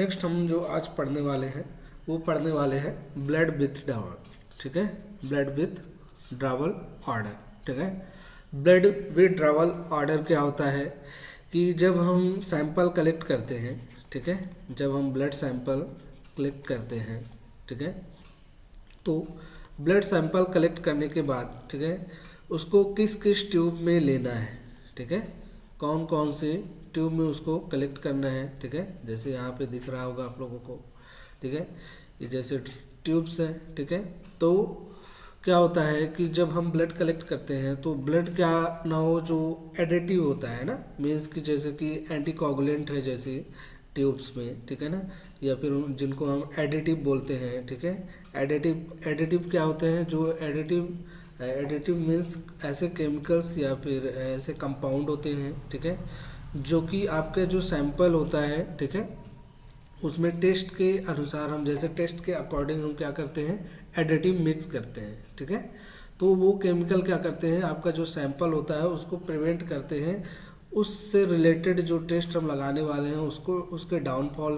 Next हम जो आज पढ़ने वाले हैं वो पढ़ने वाले हैं ब्लड विथ ड्रावल। ठीक है, ब्लड विथ ड्रावल ऑर्डर। ठीक है, ब्लड विथ ड्रावल ऑर्डर क्या होता है कि जब हम सैंपल कलेक्ट करते हैं, ठीक है, जब हम ब्लड सैंपल कलेक्ट करते हैं, ठीक है, तो ब्लड सैंपल कलेक्ट करने के बाद, ठीक है, उसको किस किस ट्यूब में लेना है, ठीक है, कौन कौन से ट्यूब में उसको कलेक्ट करना है। ठीक है, जैसे यहाँ पे दिख रहा होगा आप लोगों को, ठीक है, ये जैसे ट्यूब्स हैं। ठीक है, तो क्या होता है कि जब हम ब्लड कलेक्ट करते हैं तो ब्लड क्या ना हो, जो एडिटिव होता है ना, मीन्स कि जैसे कि एंटीकोगुलेंट है जैसे ट्यूब्स में, ठीक है ना, या फिर जिनको हम एडिटिव बोलते हैं। ठीक है, एडिटिव क्या होते हैं, जो एडिटिव मीन्स ऐसे केमिकल्स या फिर ऐसे कंपाउंड होते हैं, ठीक है, जो कि आपका जो सैंपल होता है, ठीक है, उसमें टेस्ट के अनुसार हम जैसे टेस्ट के अकॉर्डिंग हम क्या करते हैं, एडिटिव मिक्स करते हैं। ठीक है, तो वो केमिकल क्या करते हैं, आपका जो सैंपल होता है उसको प्रिवेंट करते हैं, उससे रिलेटेड जो टेस्ट हम लगाने वाले हैं उसको, उसके डाउनफॉल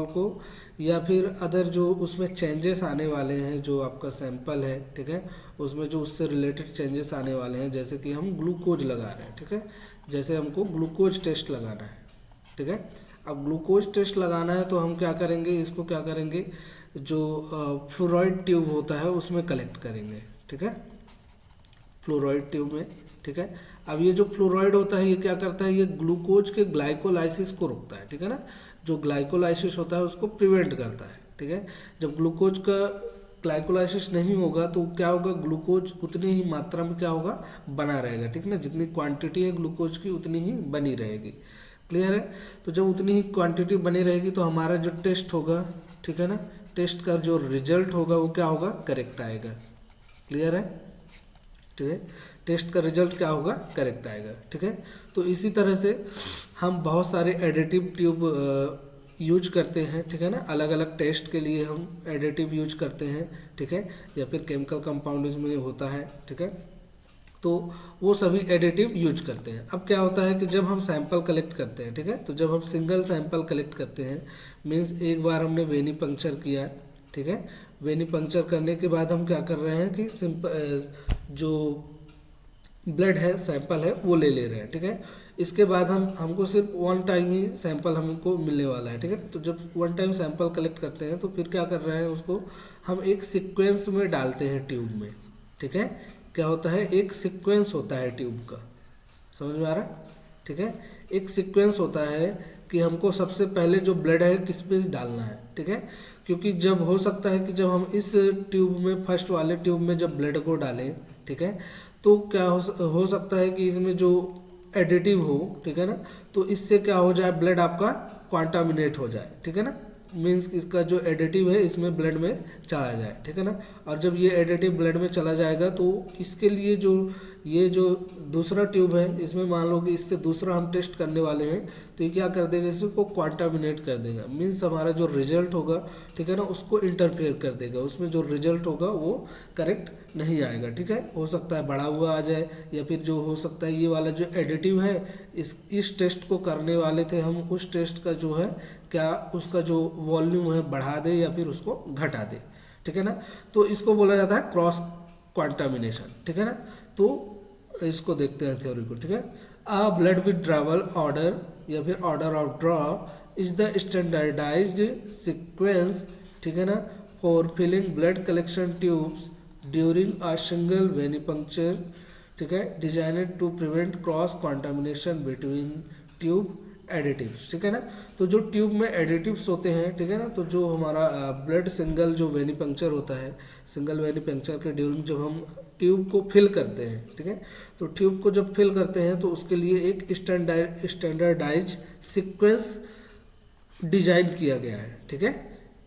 को या फिर अदर जो उसमें चेंजेस आने वाले हैं, जो आपका सैंपल है, ठीक है, उसमें जो उससे रिलेटेड चेंजेस आने वाले हैं, जैसे कि हम ग्लूकोज लगा रहे हैं, ठीक है, जैसे हमको ग्लूकोज टेस्ट लगाना है। ठीक है, अब ग्लूकोज टेस्ट लगाना है तो हम क्या करेंगे, इसको क्या करेंगे, जो फ्लोराइड ट्यूब होता है उसमें कलेक्ट करेंगे। ठीक है, फ्लोराइड ट्यूब में। ठीक है, अब ये जो फ्लोराइड होता है ये क्या करता है, ये ग्लूकोज के ग्लाइकोलाइसिस को रोकता है। ठीक है ना, जो ग्लाइकोलाइसिस होता है उसको प्रिवेंट करता है। ठीक है, जब ग्लूकोज का ग्लाइकोलाइसिस नहीं होगा तो क्या होगा, ग्लूकोज उतनी ही मात्रा में क्या होगा, बना रहेगा। ठीक है ना, जितनी क्वांटिटी है ग्लूकोज की उतनी ही बनी रहेगी। क्लियर है, तो जब उतनी ही क्वांटिटी बनी रहेगी तो हमारा जो टेस्ट होगा, ठीक है ना, टेस्ट का जो रिजल्ट होगा वो क्या होगा, करेक्ट आएगा। क्लियर है, ठीक है, टेस्ट का रिजल्ट क्या होगा, करेक्ट आएगा। ठीक है, तो इसी तरह से हम बहुत सारे एडिटिव ट्यूब यूज करते हैं। ठीक है ना, अलग अलग टेस्ट के लिए हम एडिटिव यूज करते हैं। ठीक है, या फिर केमिकल कंपाउंड में होता है। ठीक है, तो वो सभी एडिटिव यूज करते हैं। अब क्या होता है कि जब हम सैंपल कलेक्ट करते हैं, ठीक है, तो जब हम सिंगल सैंपल कलेक्ट करते हैं, मीन्स एक बार हमने वेनी पंक्चर किया, ठीक है, वेनी पंक्चर करने के बाद हम क्या कर रहे हैं कि जो ब्लड है, सैंपल है, वो ले रहे हैं। ठीक है, इसके बाद हमको सिर्फ वन टाइम ही सैंपल हमको मिलने वाला है। ठीक है, तो जब वन टाइम सैंपल कलेक्ट करते हैं तो फिर क्या कर रहे हैं, उसको हम एक सीक्वेंस में डालते हैं ट्यूब में। ठीक है, क्या होता है, एक सीक्वेंस होता है ट्यूब का, समझ में आ रहा है। ठीक है, एक सीक्वेंस होता है कि हमको सबसे पहले जो ब्लड है किस पे डालना है। ठीक है, क्योंकि जब हो सकता है कि जब हम इस ट्यूब में, फर्स्ट वाले ट्यूब में जब ब्लड को डालें, ठीक है, तो क्या हो सकता है कि इसमें जो एडिटिव हो, ठीक है ना, तो इससे क्या हो जाए, ब्लड आपका क्वांटामिनेट हो जाए। ठीक है ना, मीन्स इसका जो एडिटिव है इसमें ब्लड में चला जाए। ठीक है ना, और जब ये एडिटिव ब्लड में चला जाएगा तो इसके लिए जो ये जो दूसरा ट्यूब है, इसमें मान लो कि इससे दूसरा हम टेस्ट करने वाले हैं, तो ये क्या कर देगा, इसको क्वांटामिनेट कर देगा। मीन्स हमारा जो रिजल्ट होगा, ठीक है ना, उसको इंटरफेयर कर देगा, उसमें जो रिजल्ट होगा वो करेक्ट नहीं आएगा। ठीक है, हो सकता है बढ़ा हुआ आ जाए, या फिर जो हो सकता है ये वाला जो एडिटिव है, इस टेस्ट को करने वाले थे हम, उस टेस्ट का जो है क्या, उसका जो वॉल्यूम है बढ़ा दे या फिर उसको घटा दे। ठीक है ना, तो इसको बोला जाता है क्रॉस क्वांटामिनेशन। ठीक है ना, तो इसको देखते हैं थ्योरी को। ठीक है, uh blood withdrawal order या फिर order of draw is the standardised sequence, ठीक है ना, for filling blood collection tubes during a single venipuncture. ठीक है, designed to prevent cross contamination between tube additives. ठीक है ना, तो जो ट्यूब में एडिटिव्स होते हैं, ठीक है ना, तो जो हमारा ब्लड सिंगल जो वेनी पंक्चर होता है, सिंगल वेनी पंक्चर के ड्यूरिंग जब हम ट्यूब को फिल करते हैं, ठीक है, तो ट्यूब को जब फिल करते हैं तो उसके लिए एक स्टैंडर्डाइज सीक्वेंस डिजाइन किया गया है। ठीक है,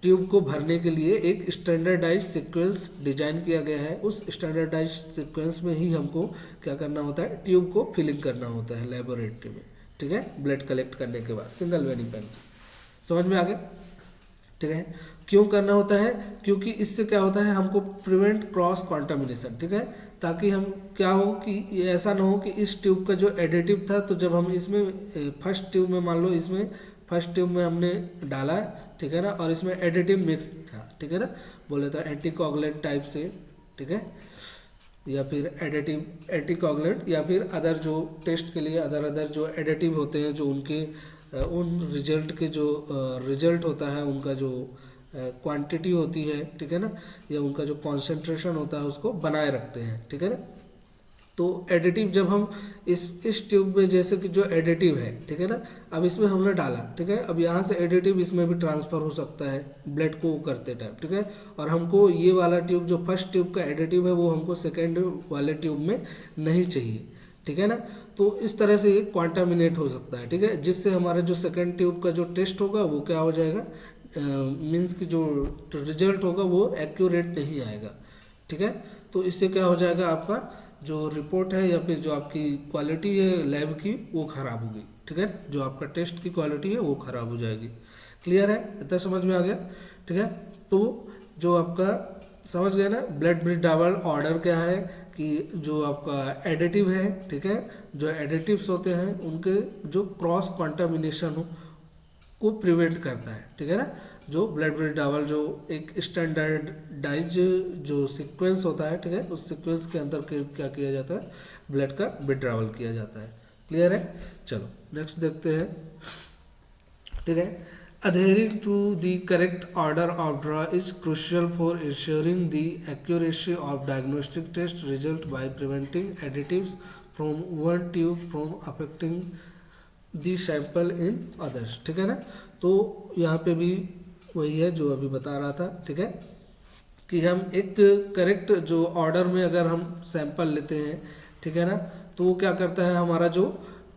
ट्यूब को भरने के लिए एक स्टैंडर्डाइज सीक्वेंस डिजाइन किया गया है। उस स्टैंडर्डाइज सीक्वेंस में ही हमको क्या करना होता है, ट्यूब को फिलिंग करना होता है लेबोरेटरी में। ठीक है, ब्लड कलेक्ट करने के बाद सिंगल वेनी पंक्चर, समझ में आ गया। ठीक है, क्यों करना होता है, क्योंकि इससे क्या होता है, हमको प्रिवेंट क्रॉस क्वांटामिनेशन। ठीक है, ताकि हम क्या हो कि ऐसा ना हो कि इस ट्यूब का जो एडिटिव था, तो जब हम इसमें फर्स्ट ट्यूब में मान लो इसमें फर्स्ट ट्यूब में हमने डाला, ठीक है ना, और इसमें एडिटिव मिक्स था, ठीक है ना, बोले तो एंटीकोगुलेंट टाइप से, ठीक है, या फिर एंटीकोगुलेंट या फिर अदर जो टेस्ट के लिए अदर जो एडिटिव होते हैं, जो उनके उन रिजल्ट के जो रिजल्ट होता है, उनका जो क्वांटिटी होती है, ठीक है ना, या उनका जो कॉन्सेंट्रेशन होता है उसको बनाए रखते हैं, ठीक है ना। तो एडिटिव जब हम इस ट्यूब में, जैसे कि जो एडिटिव है, ठीक है ना, अब इसमें हमने डाला, ठीक है, अब यहाँ से एडिटिव इसमें भी ट्रांसफर हो सकता है ब्लड को करते टाइम, ठीक है, और हमको ये वाला ट्यूब जो फर्स्ट ट्यूब का एडिटिव है वो हमको सेकेंड वाले ट्यूब में नहीं चाहिए, ठीक है ना। तो इस तरह से ये क्वांटामिनेट हो सकता है, ठीक है, जिससे हमारा जो सेकेंड ट्यूब का जो टेस्ट होगा वो क्या हो जाएगा, मीन्स की जो रिजल्ट होगा वो एक्यूरेट नहीं आएगा, ठीक है। तो इससे क्या हो जाएगा, आपका जो रिपोर्ट है या फिर जो आपकी क्वालिटी है लैब की वो खराब होगी, ठीक है, जो आपका टेस्ट की क्वालिटी है वो खराब हो जाएगी। क्लियर है, इतना समझ में आ गया, ठीक है। तो जो आपका समझ गए ना, ब्लड विड्रॉवल ऑर्डर क्या है कि जो आपका एडिटिव है, ठीक है, जो एडिटिव्स होते हैं उनके जो क्रॉस कंटामिनेशन को प्रिवेंट करता है, ठीक है ना। जो ब्लड विड्रॉवल जो एक स्टैंडर्डाइज जो सीक्वेंस होता है, ठीक है, उस सीक्वेंस के अंदर क्या किया जाता है, ब्लड का विड्रॉवल किया जाता है। क्लियर है, चलो नेक्स्ट देखते हैं, ठीक है। Adhering to the correct order of draw is crucial for ensuring the accuracy of diagnostic test result by preventing additives from one tube from affecting the sample in others, ठीक है ना। तो यहाँ पे भी वही है जो अभी बता रहा था, ठीक है, कि हम एक करेक्ट जो ऑर्डर में अगर हम सैंपल लेते हैं, ठीक है ना, तो वो क्या करता है, हमारा जो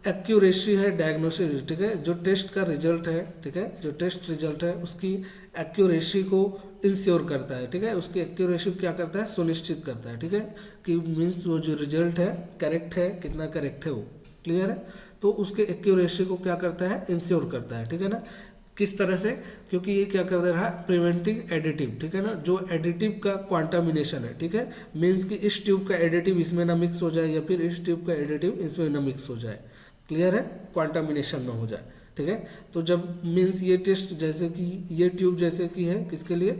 एक्यूरेसी है डायग्नोसिस, ठीक है, जो टेस्ट का रिजल्ट है, ठीक है, जो टेस्ट रिजल्ट है उसकी एक्यूरेसी को इंश्योर करता है, ठीक है, उसकी एक्यूरेसी क्या करता है, सुनिश्चित करता है, ठीक है, कि मीन्स वो जो रिजल्ट है करेक्ट है, कितना करेक्ट है वो। क्लियर है, तो उसके एक्यूरेसी को क्या करता है, इंश्योर करता है, ठीक है ना। किस तरह से, क्योंकि ये क्या कर रहा है, प्रिवेंटिंग एडिटिव, ठीक है ना, जो एडिटिव का क्वांटामिनेशन है, ठीक है, मीन्स कि इस ट्यूब का एडिटिव इसमें ना मिक्स हो जाए या फिर इस ट्यूब का एडिटिव इसमें ना मिक्स हो जाए। क्लियर है, क्वांटामिनेशन ना हो जाए, ठीक है। तो जब मीन्स ये टेस्ट जैसे कि ये ट्यूब जैसे कि है किसके लिए,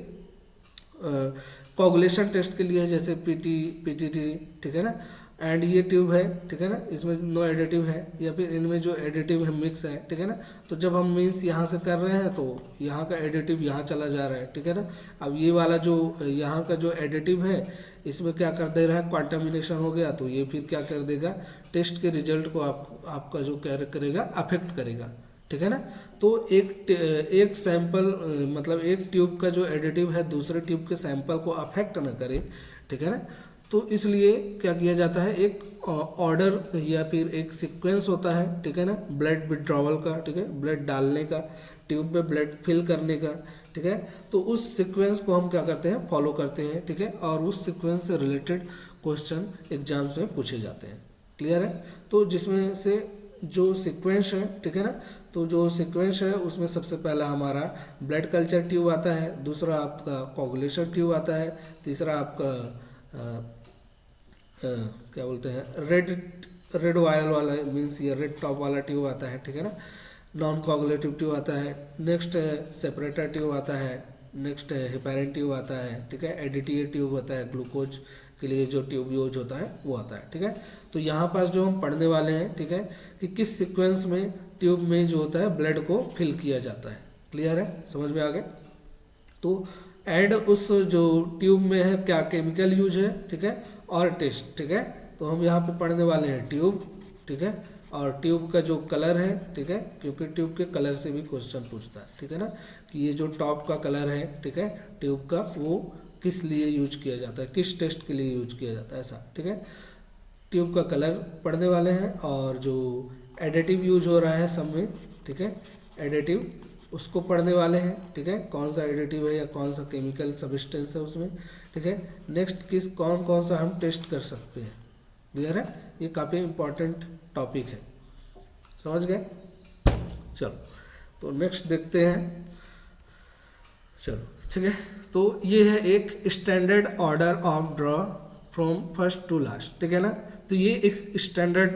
कोगुलेशन टेस्ट के लिए है, जैसे पीटीटी, ठीक है ना, एंड ये ट्यूब है, ठीक है ना, इसमें नो एडिटिव है या फिर इनमें जो एडिटिव है मिक्स है, ठीक है ना। तो जब हम मीन्स यहाँ से कर रहे हैं तो यहाँ का एडिटिव यहाँ चला जा रहा है, ठीक है ना। अब ये वाला जो यहाँ का जो एडिटिव है इसमें क्या कर दे रहा है, क्वांटामिनेशन हो गया, तो ये फिर क्या कर देगा, टेस्ट के रिजल्ट को आपका जो क्या करेगा, अफेक्ट करेगा, ठीक है ना। तो एक सैंपल मतलब एक ट्यूब का जो एडिटिव है दूसरे ट्यूब के सैंपल को अफेक्ट ना करे, ठीक है ना। तो इसलिए क्या किया जाता है, एक ऑर्डर या फिर एक सीक्वेंस होता है, ठीक है ना, ब्लड विड्रॉवल का, ठीक है, ब्लड डालने का, ट्यूब में ब्लड फिल करने का, ठीक है। तो उस सीक्वेंस को हम क्या करते हैं, फॉलो करते हैं, ठीक है, और उस सीक्वेंस से रिलेटेड क्वेश्चन एग्जाम्स में पूछे जाते हैं। क्लियर है, तो जिसमें से जो सीक्वेंस है, ठीक है ना, तो जो सीक्वेंस है उसमें सबसे पहला हमारा ब्लड कल्चर ट्यूब आता है, दूसरा आपका कोगुलेशन ट्यूब आता है, तीसरा आपका क्या बोलते हैं, रेड वायल वाला, मीन्स ये रेड टॉप वाला ट्यूब आता है, ठीक है ना, नॉन कोगुलेटिव ट्यूब आता है, नेक्स्ट सेपरेटर ट्यूब आता है, नेक्स्ट हेपेरिन ट्यूब आता है, ठीक है, एडिटिव ट्यूब होता है, ग्लूकोज के लिए जो ट्यूब यूज होता है वो आता है, ठीक है। तो यहाँ पास जो हम पढ़ने वाले हैं, ठीक है, कि किस सीक्वेंस में ट्यूब में जो होता है ब्लड को फिल किया जाता है। क्लियर है, समझ में आ गया। तो एड उस जो ट्यूब में है क्या केमिकल यूज है, ठीक है, और टेस्ट, ठीक है। तो हम यहाँ पे पढ़ने वाले हैं ट्यूब, ठीक है, और ट्यूब का जो कलर है, ठीक है, क्योंकि ट्यूब के कलर से भी क्वेश्चन पूछता है, ठीक है ना, कि ये जो टॉप का कलर है, ठीक है, ट्यूब का, वो किस लिए यूज किया जाता है, किस टेस्ट के लिए यूज किया जाता है, ऐसा, ठीक है। ट्यूब का कलर पढ़ने वाले हैं, और जो एडिटिव यूज हो रहा है सब में, ठीक है, एडिटिव उसको पढ़ने वाले हैं, ठीक है, कौन सा एडिटिव है या कौन सा केमिकल सब्सटेंस है उसमें, ठीक है। नेक्स्ट कौन कौन सा हम टेस्ट कर सकते हैं। क्लियर है, ये काफ़ी इंपॉर्टेंट टॉपिक है, समझ गए। चलो तो नेक्स्ट देखते हैं, चलो ठीक है। तो ये है एक standard order of draw from first to last, ठीक है ना। तो ये एक स्टैंडर्ड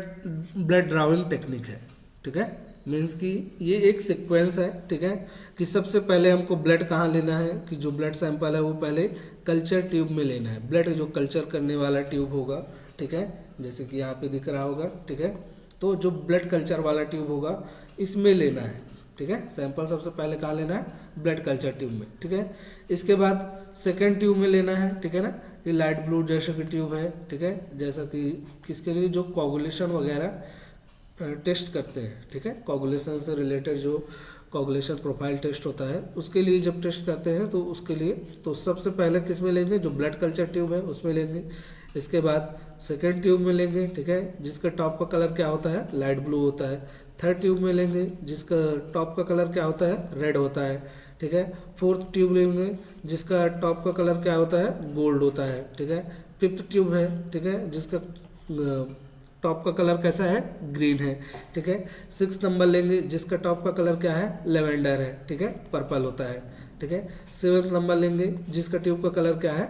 ब्लड ड्राविंग टेक्निक है, ठीक है, मीन्स कि ये एक सीक्वेंस है, ठीक है, कि सबसे पहले हमको ब्लड कहाँ लेना है, कि जो ब्लड सैंपल है वो पहले कल्चर ट्यूब में लेना है। ब्लड जो कल्चर करने वाला ट्यूब होगा, ठीक है, जैसे कि यहाँ पे दिख रहा होगा, ठीक है, तो जो ब्लड कल्चर वाला ट्यूब होगा इसमें लेना है, ठीक है। सैंपल सबसे पहले कहाँ लेना है, ब्लड कल्चर ट्यूब में, ठीक है। इसके बाद सेकेंड ट्यूब में लेना है, ठीक है ना, ये लाइट ब्लू जैसा कि ट्यूब है, ठीक है, जैसा कि किसके लिए, जो कोगुलेशन वगैरह टेस्ट करते हैं, ठीक है, कोगुलेशन से रिलेटेड जो कोगुलेशन प्रोफाइल टेस्ट होता है उसके लिए जब टेस्ट करते हैं तो उसके लिए तो सबसे पहले किस में लेंगे, जो ब्लड कल्चर ट्यूब है उसमें लेंगे। इसके बाद सेकेंड ट्यूब में लेंगे, ठीक है, जिसका टॉप का कलर क्या होता है, लाइट ब्लू होता है। थर्ड ट्यूब में लेंगे जिसका टॉप का कलर क्या होता है, रेड होता है, ठीक है। फोर्थ ट्यूब लेंगे जिसका टॉप का कलर क्या होता है, गोल्ड होता है, ठीक है। फिफ्थ ट्यूब है, ठीक है, जिसका टॉप का कलर कैसा है, ग्रीन है, ठीक है। सिक्स नंबर लेंगे जिसका टॉप का कलर क्या है, लेवेंडर है, ठीक है, पर्पल होता है, ठीक है। सेवेंथ नंबर लेंगे जिसका ट्यूब का कलर क्या है,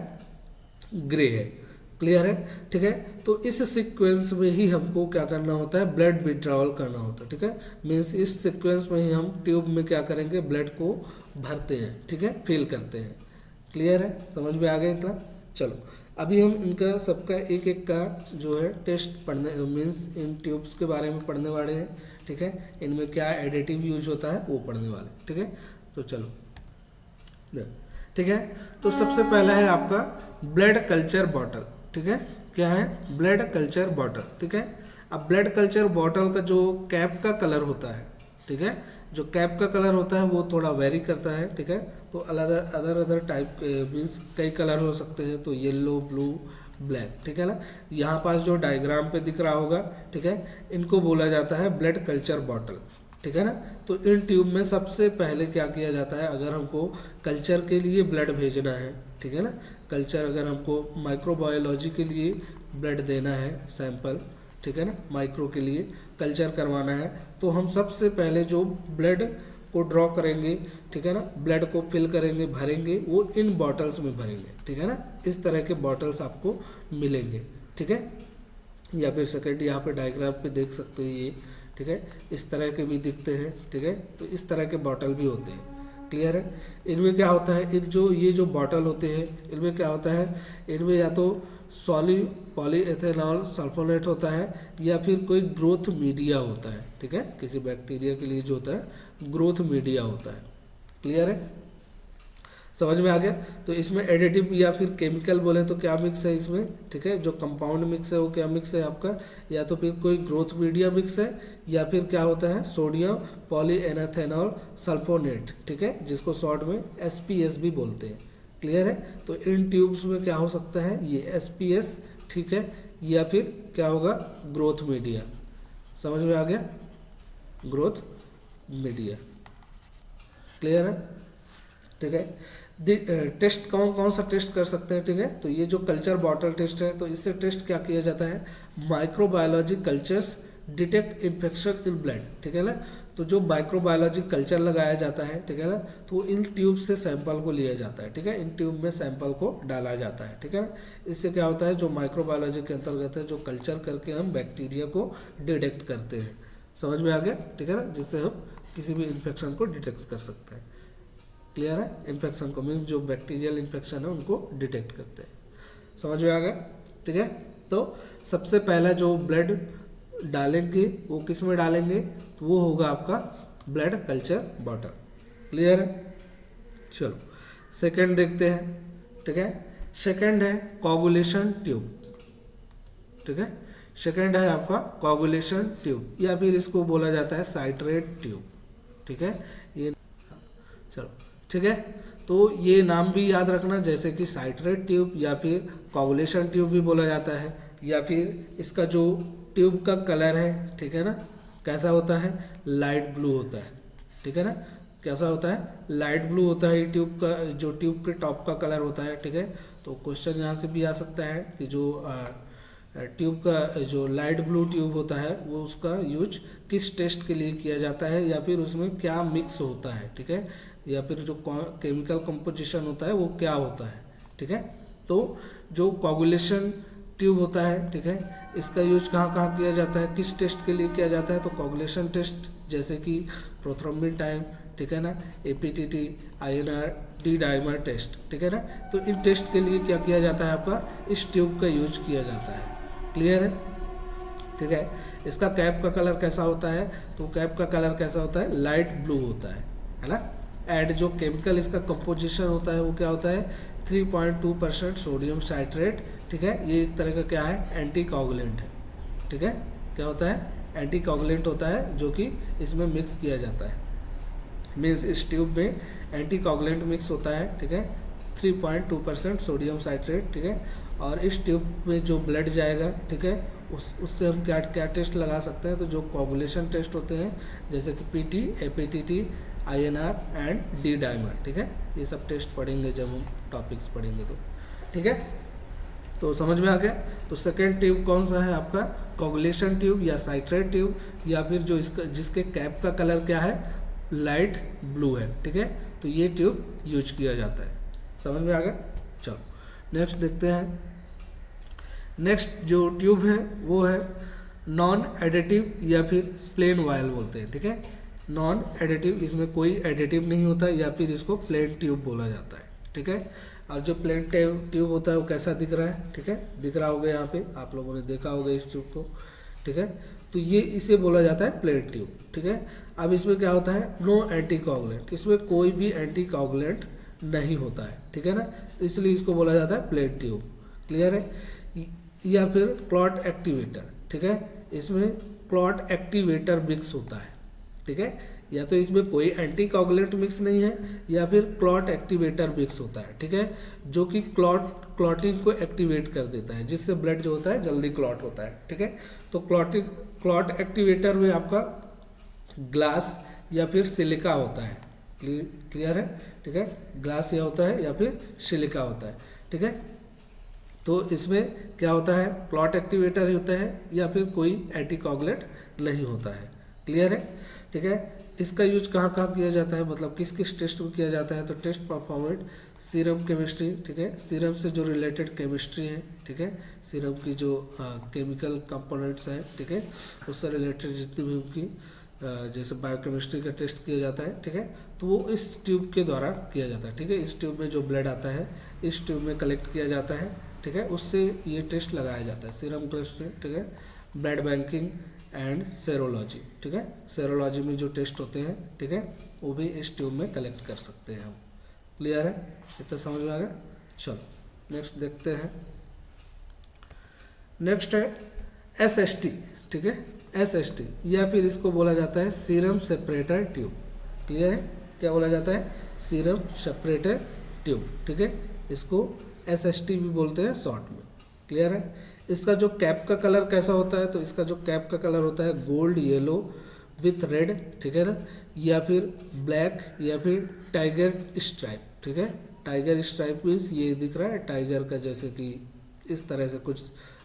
ग्रे है। क्लियर है, ठीक है। तो इस सीक्वेंस में ही हमको क्या करना होता है, ब्लड विड्रॉवल करना होता है, ठीक है। मीन्स इस सीक्वेंस में ही हम ट्यूब में क्या करेंगे, ब्लड को भरते हैं, ठीक है, फिल करते हैं। क्लियर है, समझ में आ गया इतना। चलो अभी हम इनका सबका एक एक का जो है टेस्ट पढ़ने, मीन्स इन ट्यूब्स के बारे में पढ़ने वाले हैं, ठीक है। इनमें क्या एडिटिव यूज होता है वो पढ़ने वाले, ठीक है। तो चलो, ठीक है। तो सबसे पहला है आपका ब्लड कल्चर बॉटल, ठीक है। क्या है, ब्लड कल्चर बॉटल, ठीक है। अब ब्लड कल्चर बॉटल का जो कैप का कलर होता है, ठीक है, जो कैप का कलर होता है वो थोड़ा वेरी करता है, ठीक है। तो अदर टाइप मीन्स कई कलर हो सकते हैं, तो येलो, ब्लू, ब्लैक, ठीक है ना। यहाँ पास जो डायग्राम पे दिख रहा होगा, ठीक है, इनको बोला जाता है ब्लड कल्चर बॉटल, ठीक है ना। तो इन ट्यूब में सबसे पहले क्या किया जाता है, अगर हमको कल्चर के लिए ब्लड भेजना है, ठीक है ना, कल्चर अगर हमको माइक्रोबायोलॉजी के लिए ब्लड देना है सैंपल, ठीक है ना, माइक्रो के लिए कल्चर करवाना है, तो हम सबसे पहले जो ब्लड को ड्रॉ करेंगे, ठीक है ना, ब्लड को फिल करेंगे, भरेंगे, वो इन बॉटल्स में भरेंगे, ठीक है ना। इस तरह के बॉटल्स आपको मिलेंगे, ठीक है। या फिर सेकेंड यहाँ पे डायग्राम पे देख सकते हो ये, ठीक है, इस तरह के भी दिखते हैं, ठीक है। तो इस तरह के बॉटल भी होते हैं। क्लियर है। इनमें क्या होता है, ये जो बॉटल होते हैं इनमें क्या होता है, इनमें या तो सॉलिड पॉलीएथेनॉल सल्फोनेट होता है या फिर कोई ग्रोथ मीडिया होता है, ठीक है। किसी बैक्टीरिया के लिए जो होता है ग्रोथ मीडिया होता है। क्लियर है, समझ में आ गया। तो इसमें एडिटिव या फिर केमिकल बोले तो क्या मिक्स है इसमें, ठीक है, जो कंपाउंड मिक्स है वो क्या मिक्स है आपका, या तो फिर कोई ग्रोथ मीडिया मिक्स है या फिर क्या होता है सोडियम पॉलीएथेनॉल सल्फोनेट, ठीक है, जिसको शॉर्ट में SPS भी बोलते हैं। क्लियर है। तो इन ट्यूब्स में क्या हो सकता है, ये SPS, ठीक है, या फिर क्या होगा ग्रोथ मीडिया। समझ में आ गया, ग्रोथ मीडिया। क्लियर है, ठीक है। टेस्ट कौन कौन सा टेस्ट कर सकते हैं, ठीक है। तो ये जो कल्चर बॉटल टेस्ट है, तो इससे टेस्ट क्या किया जाता है, microbiology cultures detect infection in blood, ठीक है ना। तो जो माइक्रोबायोलॉजी कल्चर लगाया जाता है, ठीक है ना, तो इन ट्यूब से सैंपल को लिया जाता है, ठीक है, इन ट्यूब में सैंपल को डाला जाता है, ठीक है ना। इससे क्या होता है, जो माइक्रोबायोलॉजी के अंतर्गत है, जो कल्चर करके हम बैक्टीरिया को डिटेक्ट करते हैं। समझ में आ गया, ठीक है ना, जिससे हम किसी भी इन्फेक्शन को डिटेक्ट कर सकते हैं। क्लियर है, इन्फेक्शन को मीन्स जो बैक्टीरियल इन्फेक्शन है उनको डिटेक्ट करते हैं। समझ में आ गया, ठीक है। तो सबसे पहला जो ब्लड डालेंगे वो किस में डालेंगे, तो वो होगा आपका ब्लड कल्चर बॉटल। क्लियर है। चलो सेकंड देखते हैं, ठीक है। सेकंड है कोगुलेशन ट्यूब, ठीक है। सेकंड है आपका कोगुलेशन ट्यूब या फिर इसको बोला जाता है साइट्रेट ट्यूब, ठीक है। ये चलो ठीक है। तो ये नाम भी याद रखना, जैसे कि साइट्रेट ट्यूब या फिर कोगुलेशन ट्यूब भी बोला जाता है, या फिर इसका जो ट्यूब का कलर है, ठीक है ना, कैसा होता है, लाइट ब्लू होता है, ठीक है ना। कैसा होता है, लाइट ब्लू होता है ट्यूब का, जो ट्यूब के टॉप का कलर होता है, ठीक है। तो क्वेश्चन यहाँ से भी आ सकता है कि जो ट्यूब का जो लाइट ब्लू ट्यूब होता है वो उसका यूज किस टेस्ट के लिए किया जाता है, या फिर उसमें क्या मिक्स होता है, ठीक है, या फिर जो केमिकल कंपोजिशन होता है वो क्या होता है, ठीक है। तो जो कोगुलेशन ट्यूब होता है, ठीक है। इसका यूज कहाँ कहाँ किया जाता है, किस टेस्ट के लिए किया जाता है, तो कोगुलेशन टेस्ट जैसे कि प्रोथ्रोम्बिन टाइम, ठीक है ना, APTT, INR, D dimer test, ठीक है ना। तो इन टेस्ट के लिए क्या किया जाता है, आपका इस ट्यूब का यूज किया जाता है। क्लियर है, ठीक है। इसका कैप का कलर कैसा होता है, तो कैप का कलर कैसा होता है, लाइट ब्लू होता है ना। एंड जो केमिकल इसका कंपोजिशन होता है वो क्या होता है, 3.2% सोडियम साइट्रेट, ठीक है। ये एक तरह का क्या है, एंटी कोगुलेंट है, ठीक है। क्या होता है, एंटी कोगुलेंट होता है जो कि इसमें मिक्स किया जाता है। मीन्स इस ट्यूब में एंटी कोगुलेंट मिक्स होता है, ठीक है, 3.2% सोडियम साइट्रेट, ठीक है। और इस ट्यूब में जो ब्लड जाएगा, ठीक है, उससे हम क्या क्या टेस्ट लगा सकते हैं, तो जो कोगुलेशन टेस्ट होते हैं जैसे कि PT, APTT, INR and D dimer, ठीक है। ये सब टेस्ट पढ़ेंगे जब हम टॉपिक्स पढ़ेंगे तो, ठीक है। तो समझ में आ गया। तो सेकेंड ट्यूब कौन सा है आपका, कोगुलेशन ट्यूब या साइट्रेट ट्यूब, या फिर जो इसका जिसके कैप का कलर क्या है, लाइट ब्लू है, ठीक है। तो ये ट्यूब यूज किया जाता है। समझ में आ गया। चलो नेक्स्ट देखते हैं। नेक्स्ट जो ट्यूब है वो है नॉन एडिटिव या फिर प्लेन वायल बोलते हैं, ठीक है। नॉन एडिटिव, इसमें कोई एडिटिव नहीं होता, या फिर इसको प्लेन ट्यूब बोला जाता है, ठीक है। और जो प्लेन ट्यूब होता है वो कैसा दिख रहा है, ठीक है, दिख रहा होगा यहाँ पे, आप लोगों ने देखा होगा इस ट्यूब को, ठीक है। तो ये इसे बोला जाता है प्लेन ट्यूब, ठीक है। अब इसमें क्या होता है, नो एंटी कोगुलेंट, इसमें कोई भी एंटी कोगुलेंट नहीं होता है, ठीक है ना। तो इसलिए इसको बोला जाता है प्लेन ट्यूब। क्लियर है। या फिर क्लॉट एक्टिवेटर, ठीक है, इसमें क्लॉट एक्टिवेटर मिक्स होता है, ठीक है। या तो इसमें कोई एंटी कोगुलेंट मिक्स नहीं है, या फिर क्लॉट एक्टिवेटर मिक्स होता है, ठीक है, जो कि क्लॉटिंग को एक्टिवेट कर देता है, जिससे ब्लड जो होता है जल्दी क्लॉट होता है, ठीक है। तो क्लॉट एक्टिवेटर में आपका ग्लास या फिर सिलिका होता है। क्लियर है, ठीक है, ग्लास या होता है या फिर सिलिका होता है, ठीक है। तो इसमें क्या होता है, क्लॉट एक्टिवेटर होता है या फिर कोई एंटीकोगुलेंट नहीं होता है। क्लियर है, ठीक है। इसका यूज कहाँ कहाँ किया जाता है, मतलब किस किस टेस्ट में किया जाता है, तो टेस्ट परफॉर्मेंस, सीरम केमिस्ट्री, ठीक है, सीरम से जो रिलेटेड केमिस्ट्री है, ठीक है, सीरम की जो केमिकल कंपोनेंट्स हैं, ठीक है, उससे रिलेटेड जितनी भी उनकी जैसे बायोकेमिस्ट्री का टेस्ट किया जाता है, ठीक है। तो वो इस ट्यूब के द्वारा किया जाता है, ठीक है। इस ट्यूब में जो ब्लड आता है इस ट्यूब में कलेक्ट किया जाता है, ठीक है, उससे ये टेस्ट लगाया जाता है, सीरम टेस्ट, ठीक है, ब्लड बैंकिंग एंड सेरोलॉजी, ठीक है। सेरोलॉजी में जो टेस्ट होते हैं, ठीक है, वो भी इस ट्यूब में कलेक्ट कर सकते हैं हम। क्लियर है, इतना समझ में आ गया। चलो नेक्स्ट देखते हैं। नेक्स्ट है SST, ठीक है, SST या फिर इसको बोला जाता है सीरम सेपरेटर ट्यूब। क्लियर है, क्या बोला जाता है, सीरम सेपरेटर ट्यूब, ठीक है, इसको SST भी बोलते हैं शॉर्ट में। क्लियर है। इसका जो कैप का कलर कैसा होता है, तो इसका जो कैप का कलर होता है गोल्ड येलो विथ रेड, ठीक है ना, या फिर ब्लैक या फिर टाइगर स्ट्राइप, ठीक है। टाइगर स्ट्राइप मीन्स ये दिख रहा है टाइगर का, जैसे कि इस तरह से कुछ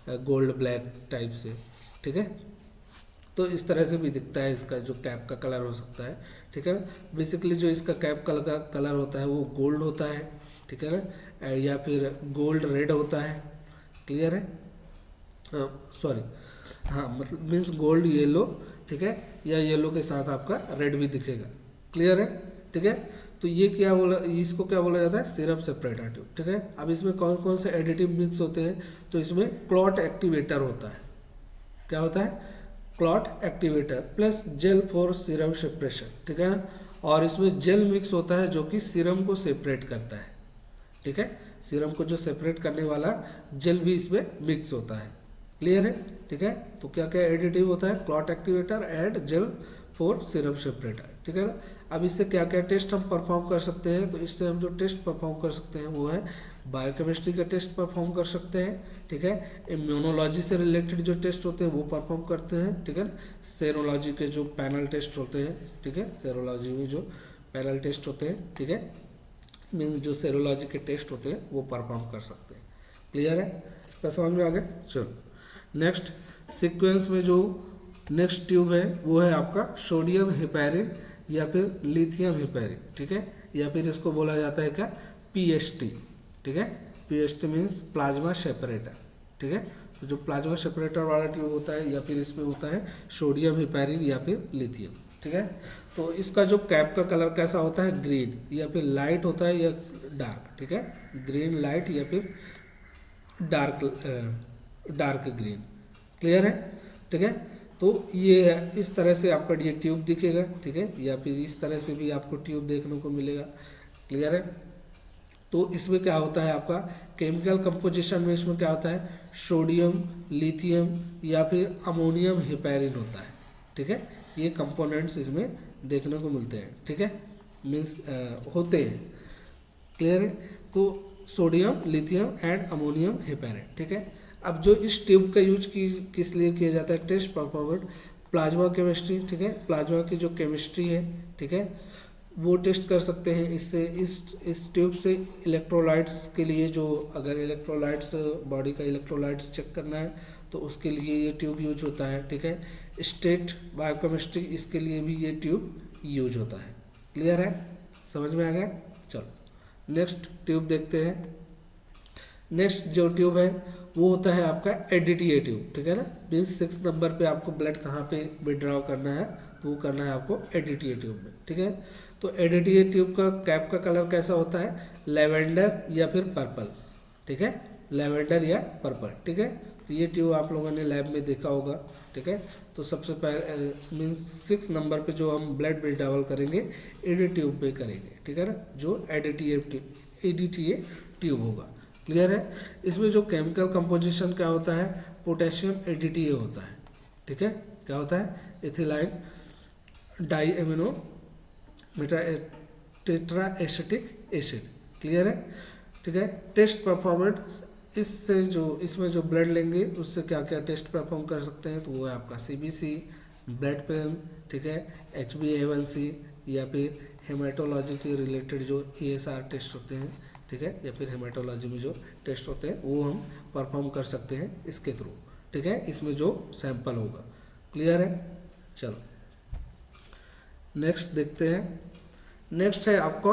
गोल्ड ब्लैक टाइप से, ठीक है। तो इस तरह से भी दिखता है इसका जो कैप का कलर हो सकता है, ठीक है। बेसिकली जो इसका कैप का कलर होता है वो गोल्ड होता है, ठीक है ना, या फिर गोल्ड रेड होता है। क्लियर है, सॉरी, हाँ, मतलब मीन्स गोल्ड येलो, ठीक है, या येलो के साथ आपका रेड भी दिखेगा। क्लियर है, ठीक है। तो ये क्या बोला, इसको क्या बोला जाता है, सीरम सेपरेटर ट्यूब, ठीक है। अब इसमें कौन कौन से एडिटिव मिक्स होते हैं, तो इसमें क्लॉट एक्टिवेटर होता है। क्या होता है, clot activator plus gel for serum separation, ठीक है ना। और इसमें जेल मिक्स होता है जो कि सीरम को सेपरेट करता है, ठीक है, सीरम को जो सेपरेट करने वाला जेल भी इसमें मिक्स होता है। क्लियर है, ठीक है। तो क्या क्या एडिटिव होता है, clot activator and gel for serum separator, ठीक है ना। अब इससे क्या क्या टेस्ट हम परफॉर्म कर सकते हैं, तो इससे हम जो टेस्ट परफॉर्म कर सकते हैं वो है बायोकेमिस्ट्री का टेस्ट परफॉर्म कर सकते हैं, ठीक है। इम्यूनोलॉजी से रिलेटेड जो टेस्ट होते हैं वो परफॉर्म करते हैं, ठीक है ना। सेरोलॉजी के जो पैनल टेस्ट होते हैं, ठीक है, सेरोलॉजी में जो पैनल टेस्ट होते हैं, ठीक है, मीन्स जो सेरोलॉजी के टेस्ट होते हैं वो परफॉर्म कर सकते हैं। क्लियर है, तो समझ में आ गया। चलो नेक्स्ट सीक्वेंस में जो नेक्स्ट ट्यूब है वो है आपका सोडियम हेपेरिन या फिर लिथियम हेपेरिन, ठीक है, या फिर इसको बोला जाता है क्या, PST, ठीक है। PST means plasma separator. ठीक है। तो जो प्लाज्मा सेपरेटर वाला ट्यूब होता है या फिर इसमें होता है सोडियम हेपेरिन या फिर लिथियम, ठीक है। तो इसका जो कैप का कलर कैसा होता है, ग्रीन या फिर लाइट होता है या डार्क, ठीक है, ग्रीन लाइट या फिर डार्क ग्रीन, क्लियर है, ठीक है। तो ये है, इस तरह से आपका ये ट्यूब दिखेगा, ठीक है, या फिर इस तरह से भी आपको ट्यूब देखने को मिलेगा, क्लियर है। तो इसमें क्या होता है आपका केमिकल कंपोजिशन में, इसमें क्या होता है सोडियम, लिथियम या फिर अमोनियम हेपेरिन होता है, ठीक है। ये कंपोनेंट्स इसमें देखने को मिलते हैं, ठीक है, मीन्स होते हैं, क्लियर है। तो sodium, lithium and ammonium heparin, ठीक है। अब जो इस ट्यूब का यूज किस लिए किया जाता है, टेस्ट परफॉर्मेंस प्लाज्मा केमिस्ट्री, ठीक है, प्लाज्मा की जो केमिस्ट्री है, ठीक है, वो टेस्ट कर सकते हैं इससे। इस ट्यूब से इलेक्ट्रोलाइट्स के लिए, जो अगर इलेक्ट्रोलाइट्स बॉडी का इलेक्ट्रोलाइट्स चेक करना है तो उसके लिए ये ट्यूब यूज होता है, ठीक है। स्टेट बायोकेमिस्ट्री, इसके लिए भी ये ट्यूब यूज होता है, क्लियर है, समझ में आ गया। चलो नेक्स्ट ट्यूब देखते हैं। नेक्स्ट जो ट्यूब है वो होता है आपका एडीटीए ट्यूब, ठीक है ना, मीन्स 6 नंबर पे आपको ब्लड कहाँ पे विड्रॉ करना है, तो वो करना है आपको एडीटीए ट्यूब में, ठीक है। तो एडीटीए ट्यूब का कैप का कलर कैसा होता है, लेवेंडर या फिर पर्पल, ठीक है, लेवेंडर या पर्पल, ठीक है। तो ये ट्यूब आप लोगों ने लैब में देखा होगा, ठीक है। तो सबसे पहले मीन्स 6 नंबर पे जो हम ब्लड विड्रॉवल करेंगे एडी ट्यूब पे करेंगे, ठीक है ना, जो एडीटीए ट्यूब होगा, क्लियर है। इसमें जो केमिकल कंपोजिशन क्या होता है, पोटेशियम एडीटीए होता है, ठीक है, क्या होता है ethylenediaminetetraacetic acid, clear है, ठीक है। टेस्ट परफॉर्मेंस, इससे जो इसमें जो ब्लड लेंगे उससे क्या क्या टेस्ट परफॉर्म कर सकते हैं, तो वो है आपका सीबीसी, ब्लड फिल्म, ठीक है, HbA1c या फिर हेमाटोलॉजी के रिलेटेड जो ESR टेस्ट होते हैं, ठीक है, या फिर हेमाटोलॉजी में जो टेस्ट होते हैं वो हम परफॉर्म कर सकते हैं इसके थ्रू, ठीक है, इसमें जो सैंपल होगा, क्लियर है। चलो नेक्स्ट देखते हैं। नेक्स्ट है आपका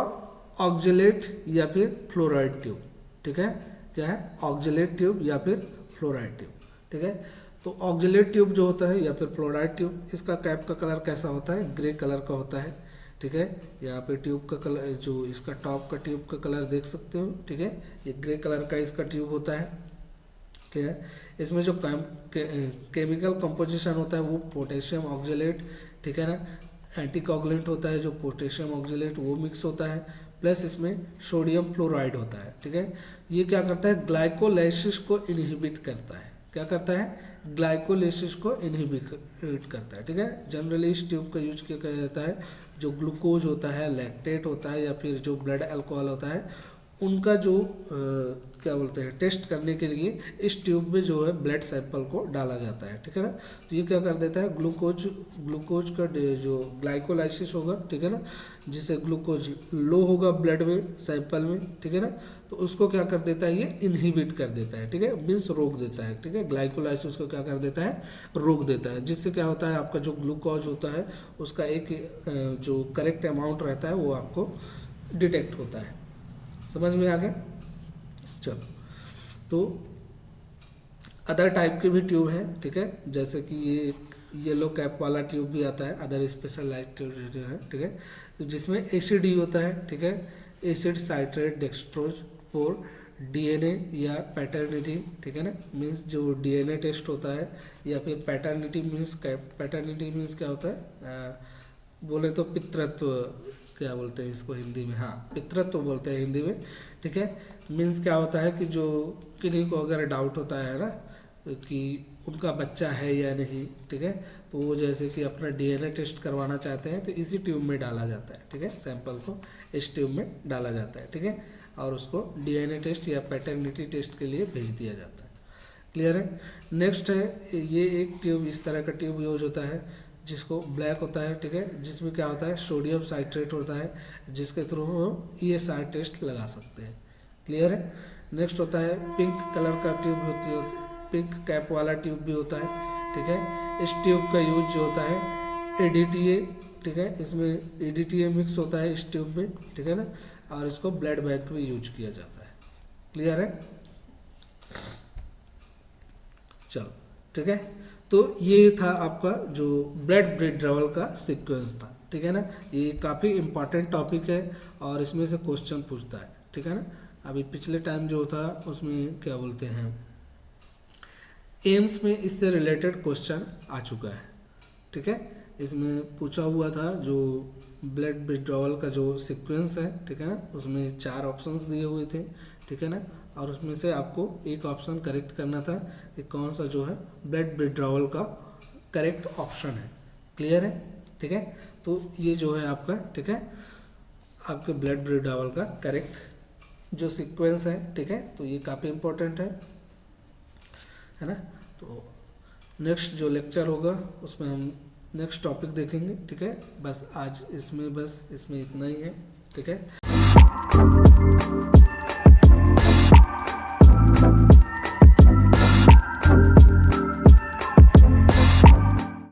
ऑक्जेलेट या फिर फ्लोराइड ट्यूब, ठीक है, क्या है ऑक्जेलेट ट्यूब या फिर फ्लोराइड ट्यूब, ठीक है। तो ऑक्जेलेट ट्यूब जो होता है या फिर फ्लोराइड ट्यूब, इसका कैप का कलर कैसा होता है, ग्रे कलर का होता है, ठीक है। यहाँ पे ट्यूब का कलर, जो इसका टॉप का ट्यूब का कलर देख सकते हो, ठीक है, ये ग्रे कलर का इसका ट्यूब होता है, ठीक है। इसमें जो केमिकल कंपोजिशन होता है वो पोटेशियम ऑक्जेलेट, ठीक है ना, एंटीकोगुलेंट होता है जो पोटेशियम ऑक्जेलेट वो मिक्स होता है, प्लस इसमें सोडियम फ्लोराइड होता है, ठीक है। ये क्या करता है, ग्लाइकोलाइसिस को इनहिबिट करता है, क्या करता है, ग्लाइकोलाइसिस को इनहिबिट करता है, ठीक है। जनरली इस ट्यूब का यूज किया जाता है जो ग्लूकोज होता है, लैक्टेट होता है या फिर जो ब्लड अल्कोहल होता है, उनका जो क्या बोलते हैं टेस्ट करने के लिए इस ट्यूब में जो है ब्लड सैंपल को डाला जाता है, ठीक है ना। तो ये क्या कर देता है, ग्लूकोज का जो ग्लाइकोलाइसिस होगा, ठीक है ना, जिससे ग्लूकोज लो होगा ब्लड में सैंपल में, ठीक है ना, तो उसको क्या कर देता है, ये इनहिबिट कर देता है, ठीक है, मीन्स रोक देता है, ठीक है, ग्लाइकोलाइसिस को क्या कर देता है, रोक देता है, जिससे क्या होता है आपका जो ग्लूकोज होता है उसका एक जो करेक्ट अमाउंट रहता है वो आपको डिटेक्ट होता है, समझ में आ गया। चलो तो अदर टाइप के भी ट्यूब हैं, ठीक है, जैसे कि ये एक येलो कैप वाला ट्यूब भी आता है, अदर स्पेशलाइज्ड ट्यूब है, ठीक है, तो जिसमें एसिड ही होता है, ठीक है, acid citrate dextrose for DNA या पैटर्निटी, ठीक है ना, मीन्स जो डीएनए टेस्ट होता है या फिर पैटर्निटी मीन्स क्या होता है, बोले तो पितृत्व, क्या बोलते हैं इसको हिंदी में, हाँ पितृत्व बोलते हैं हिंदी में, ठीक है। मीन्स क्या होता है कि जो किन्हीं को अगर डाउट होता है ना कि उनका बच्चा है या नहीं, ठीक है, तो वो जैसे कि अपना डीएनए टेस्ट करवाना चाहते हैं तो इसी ट्यूब में डाला जाता है, ठीक है, सैंपल को इस ट्यूब में डाला जाता है, ठीक है, और उसको डीएनए टेस्ट या पैटर्निटी टेस्ट के लिए भेज दिया जाता है, क्लियर है। नेक्स्ट है ये एक ट्यूब, इस तरह का ट्यूब यूज होता है जिसको ब्लैक होता है, ठीक है, जिसमें क्या होता है सोडियम साइट्रेट होता है, जिसके थ्रू हम ESR टेस्ट लगा सकते हैं, क्लियर है। नेक्स्ट होता है पिंक कलर का ट्यूब होती है, पिंक कैप वाला ट्यूब भी होता है, ठीक है। इस ट्यूब का यूज जो होता है एडीटीए, ठीक है, इसमें एडीटीए मिक्स होता है इस ट्यूब में, ठीक है ना, और इसको ब्लड बैंक में यूज किया जाता है, क्लियर है। चलो ठीक है। तो ये था आपका जो ब्लड विड्रॉवल का सीक्वेंस था, ठीक है ना। ये काफ़ी इंपॉर्टेंट टॉपिक है और इसमें से क्वेश्चन पूछता है, ठीक है ना। अभी पिछले टाइम जो था उसमें क्या बोलते हैं, एम्स में इससे रिलेटेड क्वेश्चन आ चुका है, ठीक है। इसमें पूछा हुआ था जो ब्लड विड्रॉवल का जो सीक्वेंस है, ठीक है ना, उसमें 4 ऑप्शंस दिए हुए थे, ठीक है ना। और उसमें से आपको एक ऑप्शन करेक्ट करना था कि कौन सा जो है ब्लड विड्रॉवल का करेक्ट ऑप्शन है। क्लियर है, ठीक है। तो ये जो है आपका, ठीक है, आपके ब्लड विड्रॉवल का करेक्ट जो सीक्वेंस है, ठीक है। तो ये काफ़ी इम्पोर्टेंट है ना। तो नेक्स्ट जो लेक्चर होगा उसमें हम नेक्स्ट टॉपिक देखेंगे, ठीक है। बस आज इसमें इतना ही है, ठीक है।